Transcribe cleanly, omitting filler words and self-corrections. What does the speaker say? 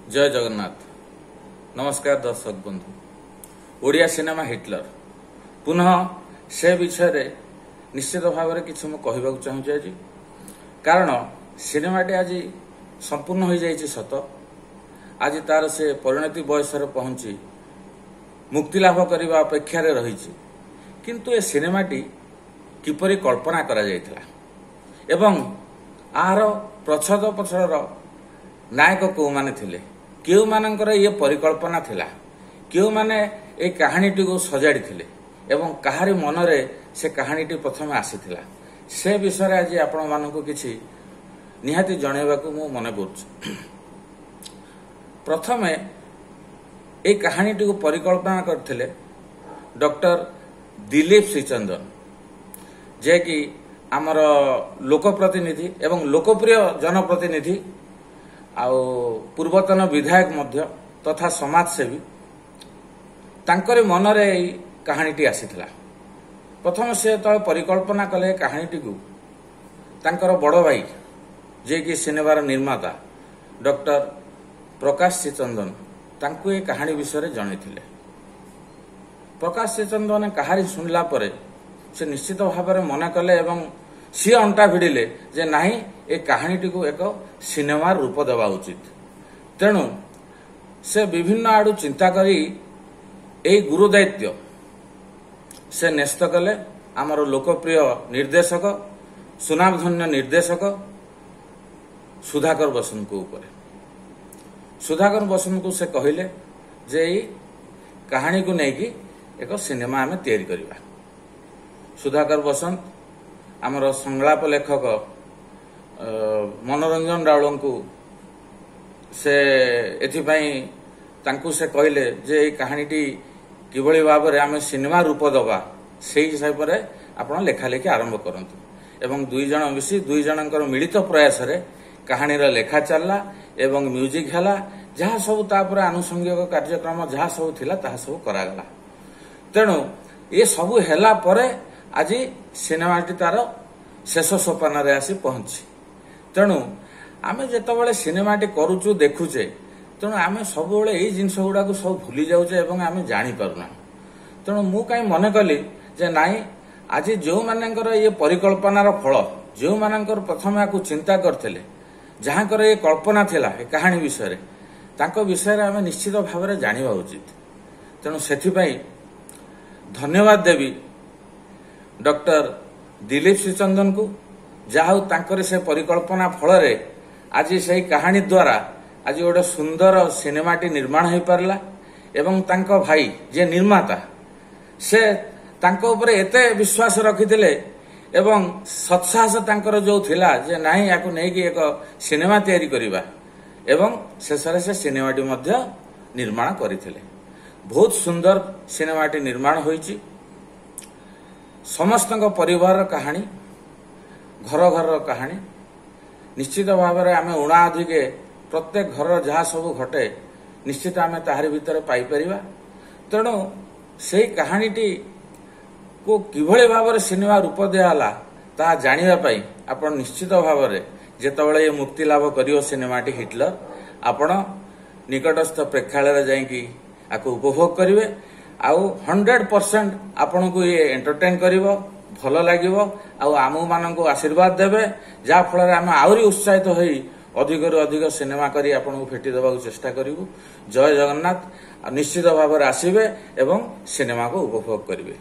जय जगन्नाथ। नमस्कार दर्शक बंधु। ओडिया सिनेमा हिटलर पुनः से विषय निश्चित भाव में किसी मुझे चाहूँगी आज कारण सिनेमाटी आज संपूर्ण हो जाइए सत आज तार से परिणति बयस पहुंची मुक्ति लाभ करने अपेक्षा रही किंतु ए सिनेमाटी किपरि कल्पना करा जायथिला एवं आहार प्रच्छद पछर नायक कौ माने थिले केउ मानकर ये परिकल्पना थिला केउ माने ए कहानीटी को सजाड़ी थिले एवं कहारी मनरे से कहानीटी प्रथम आसीथिला से विषय आज आपण मानकु किछि निहाती जणैबाकू मु मने करूछु। प्रथमे ए कहानीटी को परिकल्पना करथिले डॉक्टर दिलीप श्रीचंदन जे कि आमर लोकप्रतिनिधि एवं लोकप्रिय जनप्रतिनिधि आउ पूर्वतन विधायक मध्य तथा समाजसेवी तांकरे मनरे कहानीटी आसीथिला। प्रथम से तो परिकल्पना कले कहानीटी को तांकर बड़ भाई जे कि सिनेमार निर्माता डॉक्टर प्रकाश श्रीचंदन तांकु ए कहानी विषय जनइथिले। प्रकाश श्रीचंदन कहानी सुनला परे से निश्चित भाव में मना कले एवं सी अंटा भिड़िले जे नाही ए कहानीटी को एक सिनेमा रूप देवा उचित। तेणु से विभिन्न आड़ू चिंता करी ए गुरु दायित्व से न्यस्त कले आमर लोकप्रिय निर्देशक सुनामधन्य निर्देशक सुधाकर बसंत को ऊपर। सुधाकर बसंत को से कहले जे कहानी को लेकिन एक सिनेमा आम तैयारी करवा। सुधाकर बसंत आमर संलाप लेखक मनोरंजन राउल को से एथिपाई तांकु से कहले जे ये कहानीटी किभଳି भाବରେ आम सिनेमा रूप दबा से हिसाब से आपण लेखालेखी आरंभ करंतु एवं दुई जण मिसी दुई जनकर मिलित प्रयास रे कहानी रा लेखा चलला एवं म्यूजिक हला जहाँ सब तापर आनुषंगिक कार्यक्रम जहाँ सब थिला ताहा सब करागला। तेणु ये सब हेला परे आज सिनेमाटी तार शेष सोपान रे आसी पहुंची। तेणु आम जिते सिनेमाटी करुचु देखुचे तेणु आम सब यही जिनस गुड़ा सब भूली जाऊे और आम जापना। तेणु मु कहीं मन कली जे नाई आज जो मानकर ये परिकल्पनार फल जो मानकर प्रथम या चिंता करते जहाँ कर ये कल्पना थिला कहानी विषय तांको विषय आम निश्चित भाव में जाना उचित। तेणु से धन्यवाद देवी डॉक्टर दिलीप श्रीचंदन को जहा तांकर से परिकल्पना फल आज से कहानी द्वारा आज गोटे सुंदर सिनेमाटी निर्माण हो पारला एवं तांको भाई जे निर्माता से तांको ऊपर एते विश्वास रखिथिले एवं सत्साहस तांकर जो थिला जे नाही याकु नै कि एक सिनेमा तैयारी करिबा एवं शेषरे से सिनेमाटी मध्य निर्माण करिथिले। बहुत सुंदर सिनेमाटी निर्माण होईची। समस्त परिवार कहानी घर घर कहानी निश्चित भाव में आम उणा अधिके प्रत्येक घर जहाँ सब घटे निश्चित आम ताहारी भितर पाइपर। तेणु से कहानीटी को किभଳି भाव में सिनेमा रूप दिहला ता जानापी आप निश्चित भाव में जितेबाला ये मुक्ति लाभ कर सिनेमाटी हिटलर आपण निकटस्थ प्रेक्षालय जाइकी आपको उपभोग करेंगे आउ 100% आपन को ये एंटरटेन करिवो भल लागिवो आउ आम मानक आशीर्वाद देवे जहाँ फल आम आहरी उत्साहित होई अधिक अधिक सिनेमा करी आपन को फेटी देवा चेष्टा करिवु। जय जगन्नाथ। निश्चित भाव में आसिबे एवं सिनेमा को उपभोग करिवे।